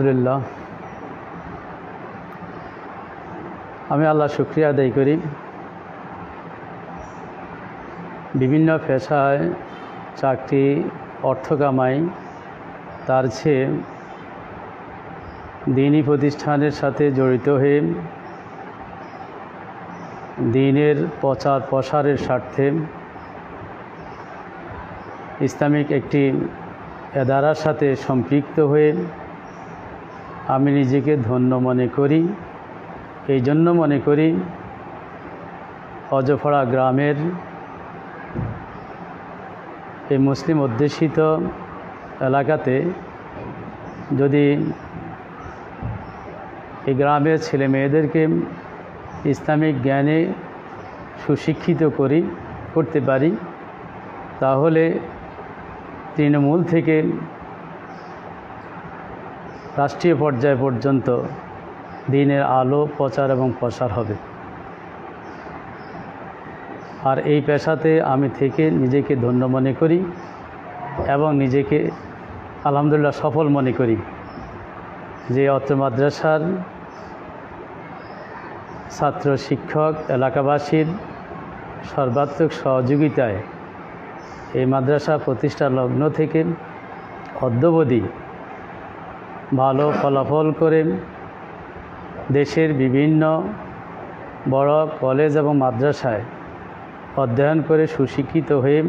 আলহামদুলিল্লাহ, আমি আল্লাহ শুকরিয়া আদায় করি। বিভিন্ন পেশায় চাকরি, অর্থ কামাই, তার চেয়ে দ্বীনি প্রতিষ্ঠানের সাথে জড়িত হয়ে দ্বীনের প্রচার প্রসারের স্বার্থে ইসলামিক একটি এদারার সাথে সম্পৃক্ত হয়ে আমি নিজেকে ধন্য মনে করি। এই জন্য মনে করি অজপাড়া গ্রামের এই মুসলিম অধ্যুষিত এলাকাতে যদি এই গ্রামের ছেলে মেয়েদেরকে ইসলামিক জ্ঞানে সুশিক্ষিত করতে পারি, তাহলে তৃণমূল থেকে রাষ্ট্রীয় পর্যায় পর্যন্ত দ্বীনের আলো প্রচার এবং প্রসার হবে। আর এই পেশাতে আমি থেকে নিজেকে ধন্য মনে করি এবং নিজেকে আলহামদুলিল্লাহ সফল মনে করি যে অত্র মাদ্রাসার ছাত্র শিক্ষক এলাকাবাসীর সর্বাত্মক সহযোগিতায় এই মাদ্রাসা প্রতিষ্ঠা লগ্ন থেকে অদ্যাবধি ভালো ফলাফল করে দেশের বিভিন্ন বড় কলেজ এবং মাদ্রাসায় অধ্যয়ন করে সুশিক্ষিত হয়ে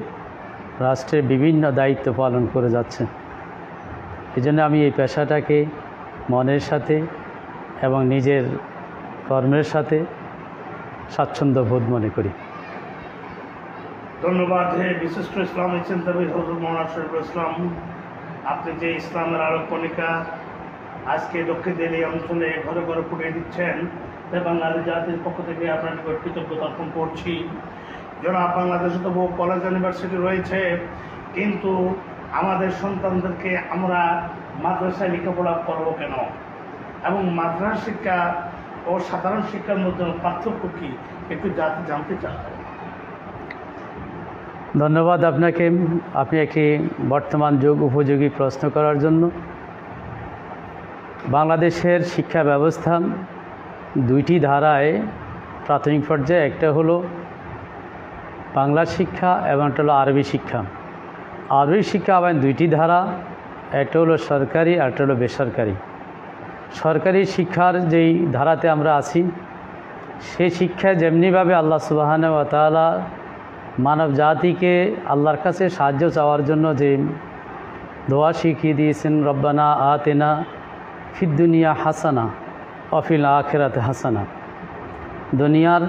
রাষ্ট্রের বিভিন্ন দায়িত্ব পালন করে যাচ্ছে। এই জন্য আমি এই পেশাটাকে মনের সাথে এবং নিজের কর্মের সাথে স্বাচ্ছন্দ্য বোধ মনে করি। ধন্যবাদ হে বিশিষ্ট ইসলামিক চিন্তাবিদ হযরত মাওলানা শরীফুল ইসলাম। আপনি যে ইসলামের আলোক কণিকা আজকে দক্ষিণ দিল্লি অঞ্চলে ঘরে ঘরে ফুটিয়ে দিচ্ছেন, বাঙালি জাতির পক্ষ থেকে আপনার নিকট কৃতজ্ঞতা অর্পণ করছি। জনাব, বাংলাদেশে তো বহু কলেজ ইউনিভার্সিটি রয়েছে, কিন্তু আমাদের সন্তানদেরকে আমরা মাদ্রাসায় লেখাপড়া করবো কেন, এবং মাদ্রাসা শিক্ষা ও সাধারণ শিক্ষার মধ্যে পার্থক্য কী, একটু জানতে চাই। ধন্যবাদ আপনাকে, আপনি একটি বর্তমান যুগ উপযোগী প্রশ্ন করার জন্য। বাংলাদেশের শিক্ষা ব্যবস্থা দুইটি ধারায় প্রাথমিক পর্যায়ে, একটা হলো বাংলা শিক্ষা এবং একটা হলো আরবি শিক্ষা। আরবি শিক্ষা আবার দুইটি ধারা, একটা হলো সরকারি আর একটা হলো বেসরকারি। সরকারি শিক্ষার যেই ধারাতে আমরা আছি, সেই শিক্ষায় যেমনিভাবে আল্লাহ সুবহানাহু ওয়া তাআলা মানব জাতিকে আল্লাহর কাছে সাহায্য চাওয়ার জন্য যে দোয়া শিখিয়ে দিয়েছেন, রব্বানা আতেনা ফিদ দুনিয়া হাসানা অফিল আখিরাতে হাসানা, দুনিয়ার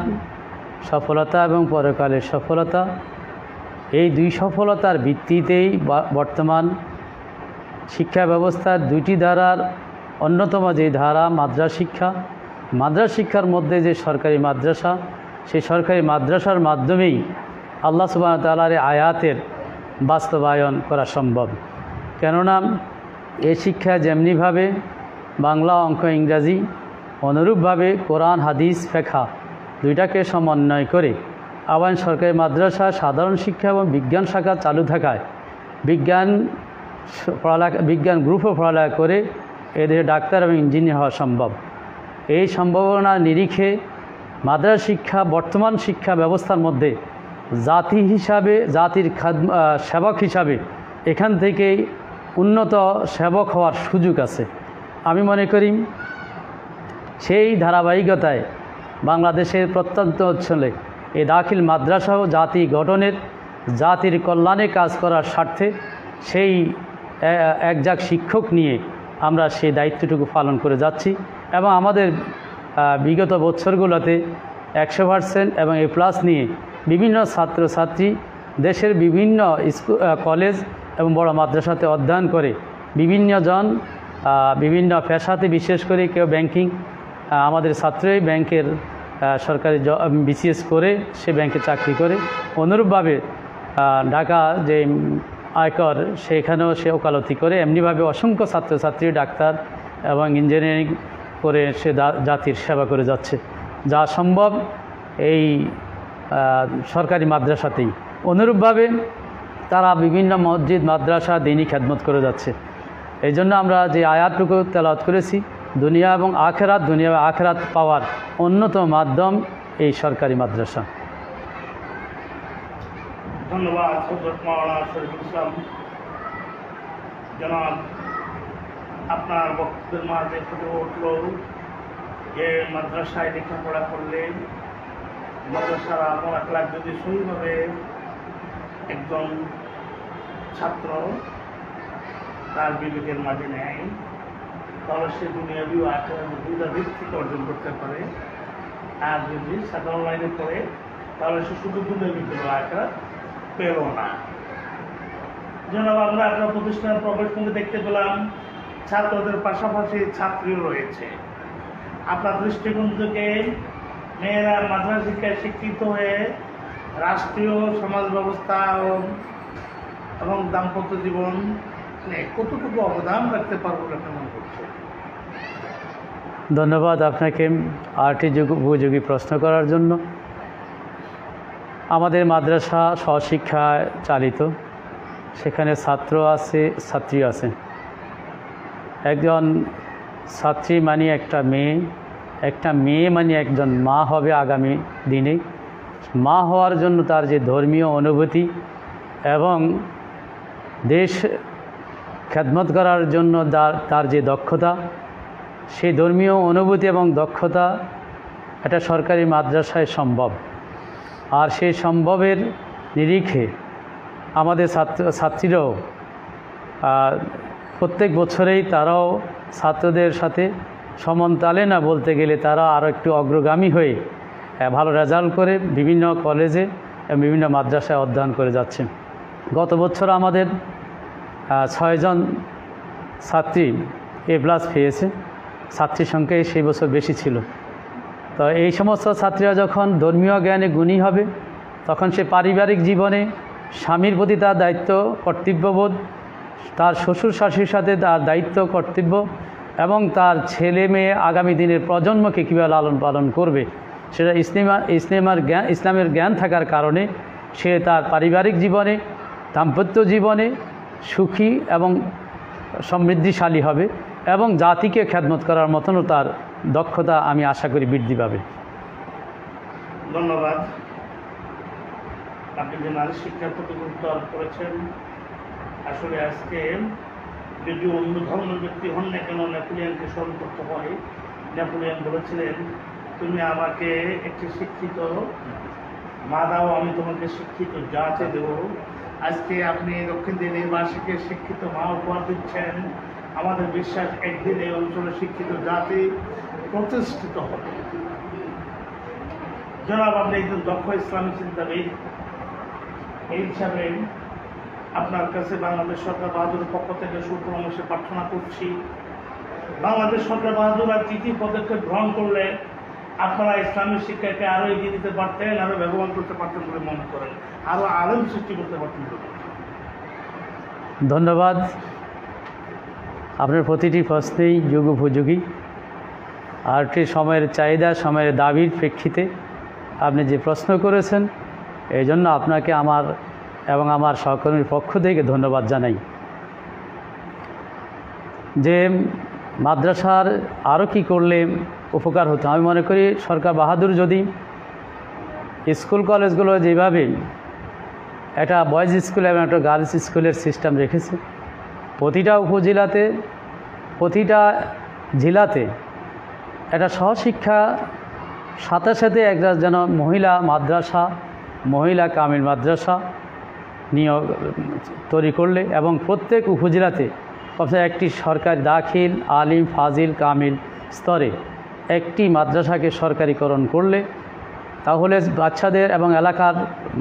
সফলতা এবং পরকালের সফলতা, এই দুই সফলতার ভিত্তিতেই বর্তমান শিক্ষা ব্যবস্থার দুইটি ধারার অন্যতম যে ধারা মাদ্রাসা শিক্ষা। মাদ্রাসা শিক্ষার মধ্যে যে সরকারি মাদ্রাসা, সেই সরকারি মাদ্রাসার মাধ্যমেই আল্লাহ সুবহানাহু ওয়া তাআলার আয়াতের বাস্তবায়ন করা সম্ভব। কেননা এই শিক্ষা যেমনিভাবে বাংলা, অঙ্ক, ইংরাজি, অনুরূপভাবে কোরআন, হাদিস, ফিকহ দুইটাকে সমন্বয় করে আবার সরকারি মাদ্রাসা সাধারণ শিক্ষা এবং বিজ্ঞান শাখা চালু থাকায় বিজ্ঞান গ্রুপও পড়ালেখা করে এদের ডাক্তার এবং ইঞ্জিনিয়ার হওয়া সম্ভব। এই সম্ভাবনার নিরিখে মাদ্রাসা শিক্ষা বর্তমান শিক্ষা ব্যবস্থার মধ্যে জাতি হিসাবে, জাতির সেবক হিসাবে এখান থেকেই উন্নত সেবক হওয়ার সুযোগ আছে। আমি মনে করি সেই ধারাবাহিকতায় বাংলাদেশের প্রত্যন্ত অঞ্চলে এই দাখিল মাদ্রাসা ও জাতি গঠনের, জাতির কল্যাণে কাজ করার স্বার্থে সেই একজাক শিক্ষক নিয়ে আমরা সেই দায়িত্বটুকু পালন করে যাচ্ছি এবং আমাদের বিগত বছরগুলোতে 100% এবং A+ নিয়ে বিভিন্ন ছাত্রছাত্রী দেশের বিভিন্ন স্কুল, কলেজ এবং বড় মাদ্রাসাতে অধ্যয়ন করে বিভিন্ন পেশাতে, বিশেষ করে কেউ ব্যাংকিং, আমাদের ছাত্রই ব্যাংকের সরকারি BCS করে সে ব্যাংকে চাকরি করে, অনুরূপভাবে ঢাকা যে আয়কর সেখানেও সে ওকালতি করে, এমনিভাবে অসংখ্য ছাত্রছাত্রী ডাক্তার এবং ইঞ্জিনিয়ারিং করে সে জাতির সেবা করে যাচ্ছে, যা সম্ভব এই সরকারি মাদ্রাসাতেই। অনুরূপভাবে তারা বিভিন্ন মসজিদ, মাদ্রাসা, দ্বীনি খেদমত করে যাচ্ছে। এই জন্য আমরা যে আয়াতটুকু তেলাওয়াত করেছি, দুনিয়া এবং আখেরাত পাওয়ার অন্যতম মাধ্যম এই সরকারি মাদ্রাসা। ধন্যবাদ হযরত মাওলানা শরীফুল ইসলাম। জনাব, আপনার বক্তব্যের মাঝে ফুটে উঠল যে মাদ্রাসায় লেখাপড়া করলে মাদ্রাসার আমল আখলাক যদি সহিভাবে একজন ছাত্র তার বিবেকের মাঝে নেয়, তাহলে সে দুনিয়াবি ও আখেরাতের দুইটা দিক থেকে অর্জন করতে পারে। আর যদি সাধারণ লাইনে পড়ে তাহলে সে শুধু দুনিয়াবি পেল, আখেরাত পেল না। জনাব, আমরা আপনার প্রতিষ্ঠানের প্রবেশ মুখে দেখতে পেলাম ছাত্রদের পাশাপাশি ছাত্রীও রয়েছে। আপনার দৃষ্টিকোণ থেকে মেয়েরা মাদ্রাসা শিক্ষায় শিক্ষিত হয়ে রাষ্ট্রীয় সমাজ ব্যবস্থা এবং দাম্পত্য জীবন কতটুকু অবদান রাখতে পারবো বলে মনে করছে? ধন্যবাদ আপনাকে আরটি উপযোগী প্রশ্ন করার জন্য। আমাদের মাদ্রাসা স্বশিক্ষা চালিত, সেখানে ছাত্র আছে, ছাত্রী আছে। একজন ছাত্রী মানে একটা মেয়ে মানে একজন মা হবে আগামী দিনে। মা হওয়ার জন্য তার যে ধর্মীয় অনুভূতি এবং দেশ খেদমত করার জন্য তার যে দক্ষতা, সেই ধর্মীয় অনুভূতি এবং দক্ষতা এটা সরকারি মাদ্রাসায় সম্ভব। আর সেই সম্ভবের নিরিখে আমাদের ছাত্রীরাও প্রত্যেক বছরেই তারাও ছাত্রদের সাথে সমানতালে না বলতে গেলে তারা আরও একটু অগ্রগামী হয়ে ভালো রেজাল্ট করে বিভিন্ন কলেজে এবং বিভিন্ন মাদ্রাসায় অধ্যয়ন করে যাচ্ছে। গত বছর আমাদের 6 জন ছাত্রী A+ পেয়েছে। ছাত্রীর সংখ্যা সেই বছর বেশি ছিল। তো এই সমস্ত ছাত্রীরা যখন ধর্মীয় জ্ঞানে গুণী হবে, তখন সে পারিবারিক জীবনে স্বামীর প্রতি তার দায়িত্ব, কর্তব্যবোধ, তার শ্বশুর শাশুড়ির সাথে তার দায়িত্ব, কর্তব্য এবং তার ছেলে মেয়ে আগামী দিনের প্রজন্মকে কীভাবে লালন পালন করবে, সেটা ইসলামের জ্ঞান থাকার কারণে সে তার পারিবারিক জীবনে, দাম্পত্য জীবনে সুখী এবং সমৃদ্ধিশালী হবে এবং জাতিকে খেদমত করার মতনও তার দক্ষতা আমি আশা করি বৃদ্ধি পাবে। ধন্যবাদ। আপনি যে নারী শিক্ষার প্রতি গুরুত্ব আরোপ করেছেন, আসলে আজকে যদি অন্য ধর্মের ব্যক্তি হন না কেন, নেপোলিয়নকে স্মরণ করতে হয়। নেপোলিয়ন বলেছিলেন, তুমি আমাকে একটি শিক্ষিত মা দাও, আমি তোমাকে শিক্ষিত জাতি দেব। আজকে আপনি দক্ষিণ দিল্লিবাসীকে শিক্ষিত মা উপহার দিচ্ছেন। আমাদের বিশ্বাস একদিন এই অঞ্চলে শিক্ষিত জাতি প্রতিষ্ঠিত হবে। জনাব, আপনি একজন দক্ষ ইসলামী চিন্তাবিদ, এই হিসাবে আপনার কাছে বাংলাদেশ সরকার বাহাদুরের পক্ষ থেকে সুপরামর্শে প্রার্থনা করছি। বাংলাদেশ সরকার বাহাদুর আর কী কী পদক্ষেপ গ্রহণ করলে আপনারা ইসলামী শিক্ষাকে আরও এগিয়ে দিতে পারতেন, আরও ব্যবহার করতে পারতেন বলে মনে করেন, আরও আলেম সৃষ্টি করতে পারতেন বলে? ধন্যবাদ। আপনার প্রতিটি প্রশ্নেই যুগোপযোগী। আরটি সময়ের চাহিদা, সময়ের দাবির প্রেক্ষিতে আপনি যে প্রশ্ন করেছেন, এই জন্য আপনাকে আমার এবং আমার সহকর্মীর পক্ষ থেকে ধন্যবাদ জানাই। যে মাদ্রাসার আরও কি করলে উপকার হতো, আমি মনে করি সরকার বাহাদুর যদি স্কুল কলেজগুলো যেভাবে একটা বয়েজ স্কুল এবং একটা গার্লস স্কুলের সিস্টেম রেখেছে, প্রতিটা উপজেলাতে, প্রতিটা জেলাতে একটা সহশিক্ষা সাথে সাথে একটা যেন মহিলা মাদ্রাসা, মহিলা কামিল মাদ্রাসা নিয়োগ তৈরি করলে এবং প্রত্যেক উপজেলাতে সবসময় একটি সরকারি দাখিল, আলিম, ফাজিল, কামিল স্তরে একটি মাদ্রাসাকে সরকারিকরণ করলে তাহলে বাচ্চাদের এবং এলাকার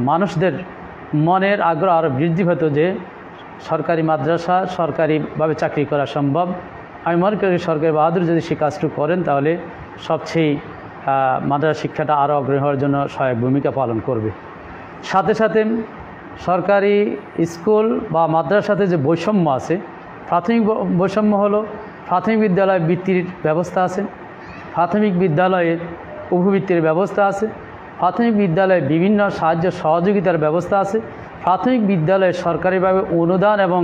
মানুষদের মনের আগ্রহ আরও বৃদ্ধি পেত যে সরকারি মাদ্রাসা সরকারিভাবে চাকরি করা সম্ভব। আমি মনে করি সরকার বাহাদুর যদি সে কাজটুকু করেন তাহলে সবচেয়ে মাদ্রাসা শিক্ষাটা আরও অগ্রণী হওয়ার জন্য সহায়ক ভূমিকা পালন করবে। সাথে সাথে সরকারি স্কুল বা মাদ্রাসাতে যে বৈষম্য আছে, প্রাথমিক বৈষম্য হলো প্রাথমিক বিদ্যালয়ে বৃত্তির ব্যবস্থা আছে, প্রাথমিক বিদ্যালয়ে উপবৃত্তির ব্যবস্থা আছে, প্রাথমিক বিদ্যালয়ে বিভিন্ন সাহায্য সহযোগিতার ব্যবস্থা আছে, প্রাথমিক বিদ্যালয়ে সরকারিভাবে অনুদান এবং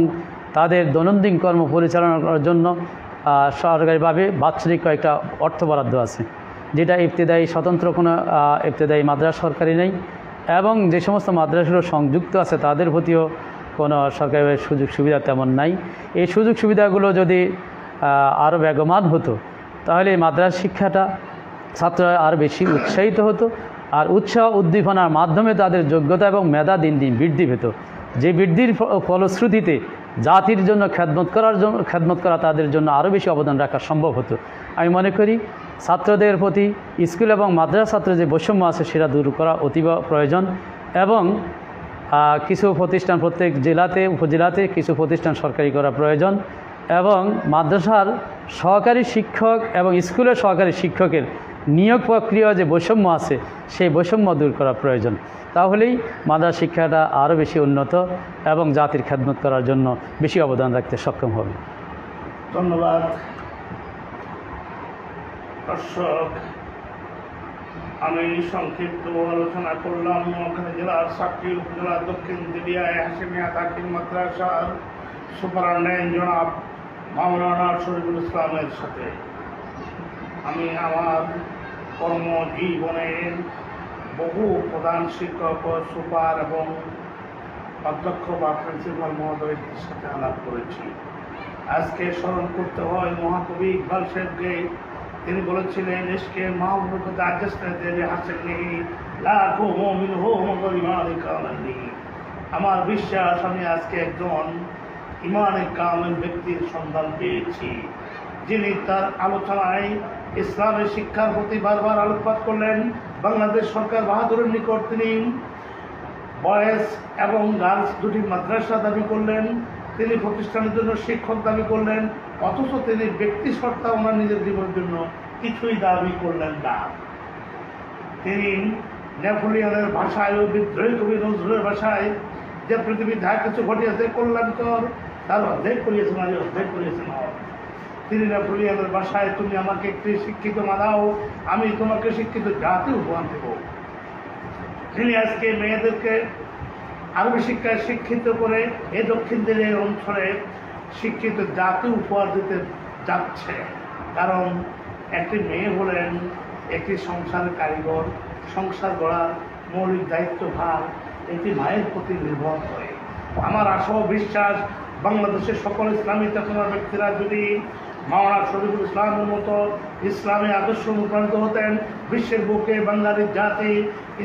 তাদের দৈনন্দিন কর্ম পরিচালনা করার জন্য সরকারিভাবে বাৎসরিক কয়েকটা অর্থ বরাদ্দ আছে, যেটা ইবতেদায়ী স্বতন্ত্র কোনো ইবতেদায়ী মাদ্রাসা সরকারি নেই, এবং যে সমস্ত মাদ্রাসাগুলো সংযুক্ত আছে তাদের প্রতিও কোনো সরকারি সুযোগ সুবিধা তেমন নাই। এই সুযোগ সুবিধাগুলো যদি আরও বেগমান হতো তাহলে এই মাদ্রাসা শিক্ষাটা ছাত্ররা আরও বেশি উৎসাহিত হতো, আর উৎসাহ উদ্দীপনার মাধ্যমে তাদের যোগ্যতা এবং মেধা দিন দিন বৃদ্ধি পেত, যে বৃদ্ধির ফলশ্রুতিতে জাতির জন্য খেদমত করা তাদের জন্য আরও বেশি অবদান রাখা সম্ভব হতো। আমি মনে করি ছাত্রদের প্রতি স্কুল এবং মাদ্রাসা ছাত্রের যে বৈষম্য আছে সেটা দূর করা অতীব প্রয়োজন, এবং কিছু প্রতিষ্ঠান প্রত্যেক জেলাতে উপজেলাতে কিছু প্রতিষ্ঠান সরকারি করা প্রয়োজন, এবং মাদ্রাসার সহকারী শিক্ষক এবং স্কুলের সহকারী শিক্ষকের নিয়োগ প্রক্রিয়া যে বৈষম্য আছে সেই বৈষম্য দূর করা প্রয়োজন। তাহলেই মাদ্রাসা শিক্ষাটা আরও বেশি উন্নত এবং জাতির খেদমত করার জন্য বেশি অবদান রাখতে সক্ষম হবে। ধন্যবাদ। দর্শক, আমি সংক্ষিপ্ত আলোচনা করলাম নোয়াখালী জেলার সাতটি উপজেলার দক্ষিণ দিবিয়ায় হাশেমিয়া দাখিল মাদ্রাসার সুপারিনটেন্ডেন্ট জনাব মাওলানা শরীফুল ইসলামের সাথে। আমি আমার কর্মজীবনের বহু প্রধান শিক্ষক ও সুপার এবং অধ্যক্ষ বা প্রিন্সিপাল মহোদয়দের সাথে আলাপ করেছি। আজকে স্মরণ করতে হয় মহাকবি ইকবাল সাহেবকে। তিনি বলেছিলেন, ইশকে মাহবুব আমার বিশ্বাস আমি আজকে একজন ইমানে কামেল ব্যক্তির সন্ধান পেয়েছি, যিনি তার আলোচনায় ইসলামের শিক্ষার প্রতি বারবার আলোকপাত করলেন। বাংলাদেশ সরকার বাহাদুরের নিকট তিনি বয়েজ এবং গার্লস দুটি মাদ্রাসা দাবি করলেন, তিনি প্রতিষ্ঠানের জন্য শিক্ষক দাবি করলেন, অথচ তিনি ব্যক্তি সত্তা ওনার নিজের জীবনের জন্য কিছুই দাবি করলেন না। তিনি নেপোলিয়নের ভাষায় ও বিদ্রোহী কবি নজরুলের ভাষায় যে পৃথিবীর যা কিছু ঘটিয়েছে কল্যাণকর তার অর্ধেক করিয়েছেন, আজ অর্ধেক করিয়েছেন। তিনি নেপোলিয়নের ভাষায়, তুমি আমাকে একটি শিক্ষিত মা দাও, আমি তোমাকে শিক্ষিত জাতি উপহার দেব। তিনি আজকে মেয়েদেরকে আরবি শিক্ষায় শিক্ষিত করে এই দক্ষিণ দিনের অঞ্চলে শিক্ষিত জাতি উপহার দিতে যাচ্ছে। কারণ একটি মেয়ে হলেন একটি সংসারের কারিগর, সংসার গড়ার মৌলিক দায়িত্বভার একটি মায়ের প্রতি নির্ভর করে। আমার আশা ও বিশ্বাস বাংলাদেশের সকল ইসলামী চেতনার ব্যক্তিরা যদি মাওলানা শরীফুল ইসলামের মতো ইসলামী আদর্শ অনুপ্রাণিত হতেন, বিশ্বের বুকে বাঙালি জাতি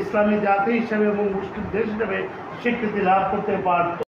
ইসলামী জাতি হিসেবে এবং মুসলিম দেশ হিসেবে স্বীকৃতি লাভ করতে পারত।